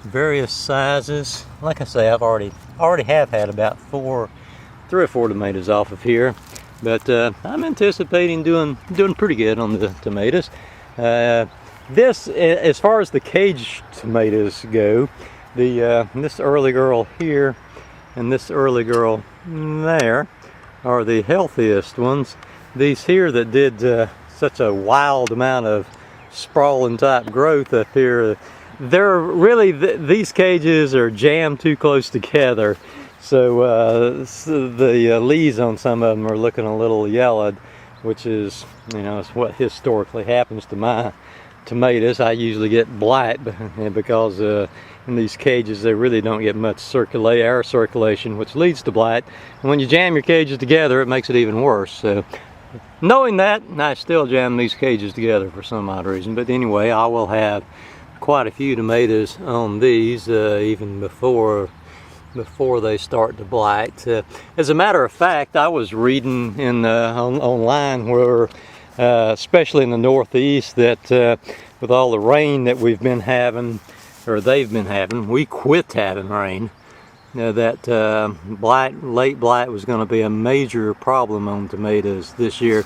various sizes. Like I say, I've already have had about 3 or 4 tomatoes off of here, but I'm anticipating doing pretty good on the tomatoes. This, as far as the cage tomatoes go, this early girl here and this early girl there are the healthiest ones. These here that did such a wild amount of sprawling type growth up here, they're really, these cages are jammed too close together, so the leaves on some of them are looking a little yellowed, which is, you know, it's what historically happens to my tomatoes. I usually get blight because in these cages they really don't get much air circulation, which leads to blight, and when you jam your cages together it makes it even worse. So knowing that, I still jam these cages together for some odd reason. But anyway, I will have quite a few tomatoes on these even before they start to blight. As a matter of fact, I was reading online where especially in the Northeast, that with all the rain that we've been having, or they've been having, we quit having rain. That late blight was going to be a major problem on tomatoes this year.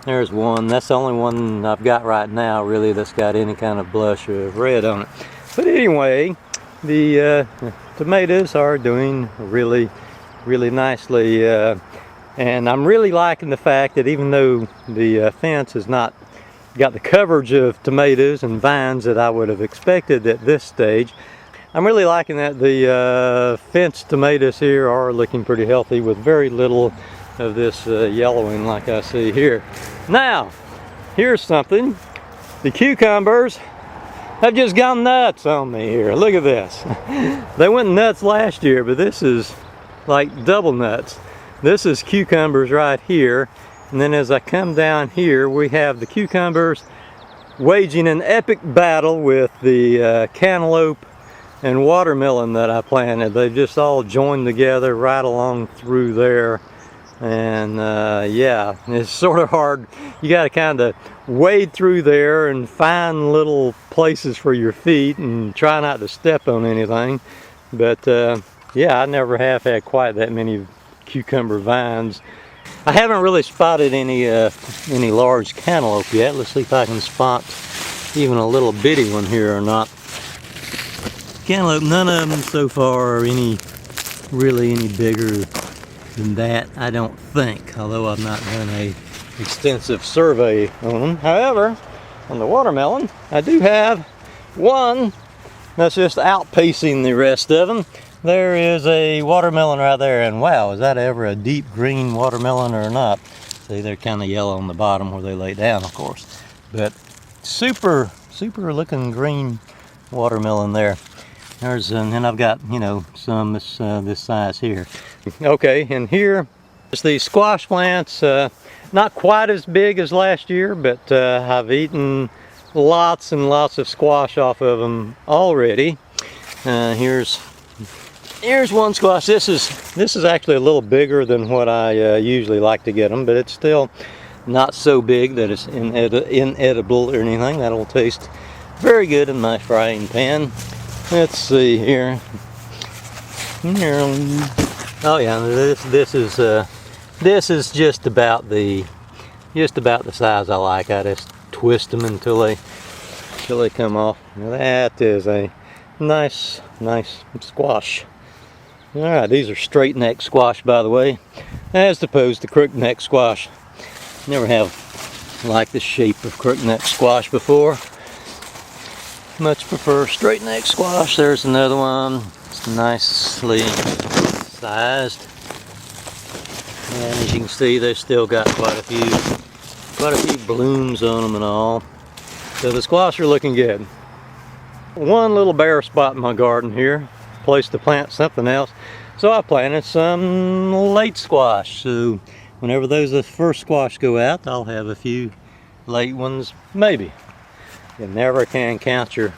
There's one. That's the only one I've got right now, really, that's got any kind of blush of red on it. But anyway, the tomatoes are doing really nicely, and I'm really liking the fact that even though the fence has not got the coverage of tomatoes and vines that I would have expected at this stage, I'm really liking that the fenced tomatoes here are looking pretty healthy with very little of this yellowing like I see here. Now, here's something. The cucumbers have just gone nuts on me here. Look at this. They went nuts last year, but this is like double nuts. This is cucumbers right here, and then as I come down here, we have the cucumbers waging an epic battle with the cantaloupe and watermelon that I planted. They've just all joined together right along through there, and yeah, it's sort of hard. You got to kind of wade through there and find little places for your feet and try not to step on anything. But yeah, I never have had quite that many cucumber vines. I haven't really spotted any large cantaloupe yet. Let's see if I can spot even a little bitty one here or not. Cantaloupe, none of them so far are really any bigger than that, I don't think, although I've not done a extensive survey on them. However, on the watermelon, I do have one that's just outpacing the rest of them. There is a watermelon right there, and wow, is that ever a deep green watermelon or not? See, they're kind of yellow on the bottom where they lay down, of course, but super looking green watermelon there. There's, and I've got, you know, some this size here. Okay, and here is the squash plants. Not quite as big as last year, but I've eaten lots and lots of squash off of them already. Here's one squash. This is actually a little bigger than what I usually like to get them, but it's still not so big that it's inedible or anything. That'll taste very good in my frying pan. Let's see here. Oh yeah, this is just about the size I like. I just twist them until they come off. Now that is a nice squash. All right, these are straight neck squash, by the way, as opposed to crook neck squash. Never have liked the shape of crook neck squash before. Much prefer straight neck squash. There's another one. It's nicely sized, and as you can see, they've still got quite a few blooms on them and all. So the squash are looking good. One little bare spot in my garden here, place to plant something else. So I planted some late squash. So whenever those first squash go out, I'll have a few late ones, maybe. You never can count your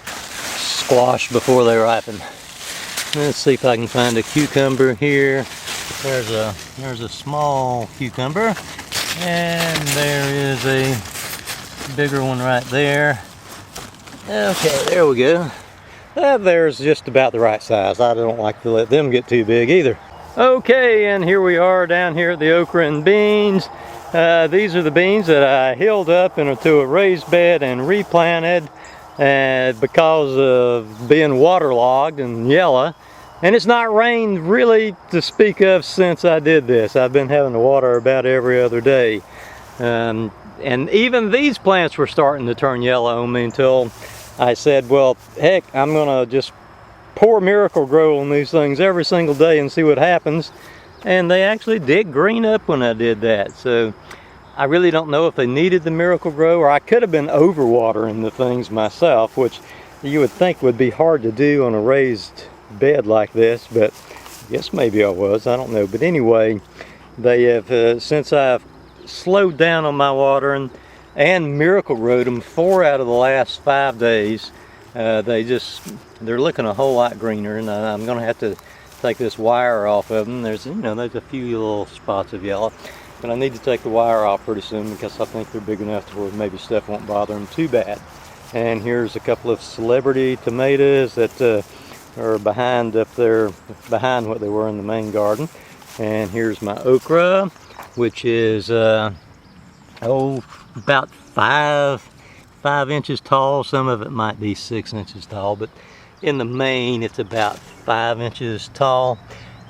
squash before they ripen. Let's see if I can find a cucumber here. There's a small cucumber, and there is a bigger one right there. Okay, there we go. There's just about the right size. I don't like to let them get too big either. Okay, and here we are down here at the okra and beans. These are the beans that I hilled up into a raised bed and replanted because of being waterlogged and yellow. And it's not rained really to speak of since I did this. I've been having to water about every other day. And even these plants were starting to turn yellow on me until I said, well, heck, I'm gonna just pour Miracle Grow on these things every single day and see what happens. And they actually did green up when I did that. So I really don't know if they needed the Miracle Grow, or I could have been overwatering the things myself, which you would think would be hard to do on a raised bed like this, but I guess maybe I was, I don't know. But anyway, they have, since I've slowed down on my watering and Miracle Growed them 4 out of the last 5 days, they're looking a whole lot greener, and I'm gonna have to take this wire off of them. There's a few little spots of yellow, but I need to take the wire off pretty soon because I think they're big enough to where maybe stuff won't bother them too bad. And here's a couple of celebrity tomatoes that are behind up there, behind what they were in the main garden. And here's my okra, which is about 5 inches tall. Some of it might be 6 inches tall, but in the main it's about 5 inches tall.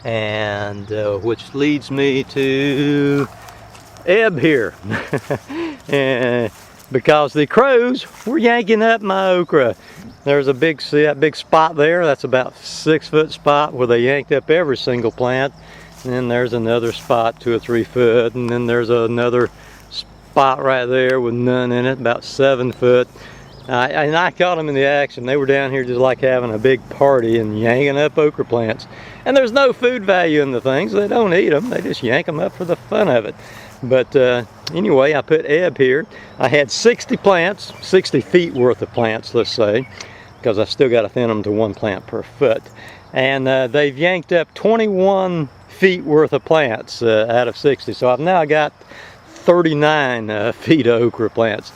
And which leads me to ebb here. And because the crows were yanking up my okra. There's a big, see that big spot there? That's about 6-foot spot where they yanked up every single plant. And then there's another spot 2 or 3 foot, and then there's another spot right there with none in it, about 7 foot. And I caught them in the action. They were down here just like having a big party and yanking up okra plants. And there's no food value in the things. They don't eat them. They just yank them up for the fun of it. But anyway, I put ebb here. I had 60 plants, 60 feet worth of plants, let's say, because I still got to thin them to 1 plant per foot. And they've yanked up 21 feet worth of plants out of 60. So I've now got 39 feet of okra plants.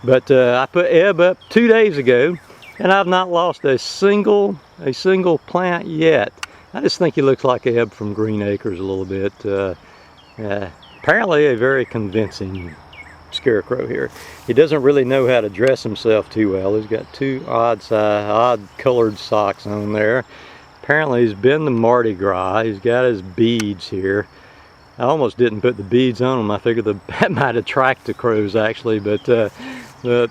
But I put ebb up 2 days ago, and I've not lost a single plant yet. I just think he looks like Ebb from Green Acres a little bit. Apparently a very convincing scarecrow here. He doesn't really know how to dress himself too well. He's got 2 odd colored socks on there. Apparently he's been to Mardi Gras. He's got his beads here. I almost didn't put the beads on him. I figured that might attract the crows actually, but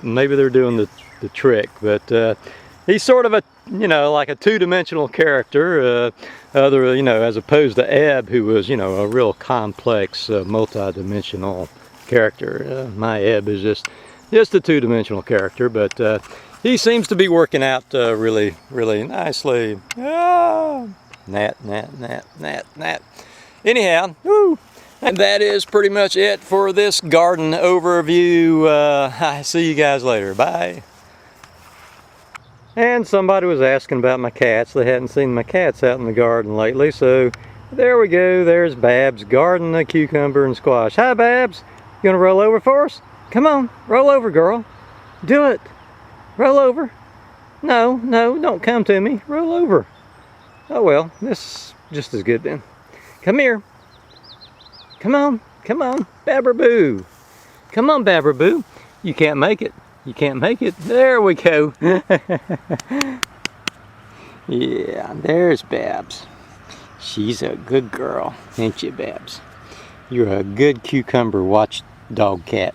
maybe they're doing the trick. But he's sort of a, like a 2-dimensional character, as opposed to Ebb, who was, a real complex, multi-dimensional character. My Ebb is just a 2-dimensional character, but he seems to be working out really, really nicely. Ah, gnat. Anyhow, woo. And that is pretty much it for this garden overview. I see you guys later. Bye. And somebody was asking about my cats. They hadn't seen my cats out in the garden lately, so there we go. There's Babs, garden of cucumber and squash. Hi, Babs. You gonna roll over for us? Come on, roll over, girl. Do it. Roll over. No, don't come to me. Roll over. Oh well, this is just as good then. Come here. Come on, Babber-boo. Come on, Babber-boo. You can't make it. You can't make it. There we go. Yeah, there's Babs. She's a good girl, ain't you, Babs? You're a good cucumber watchdog cat.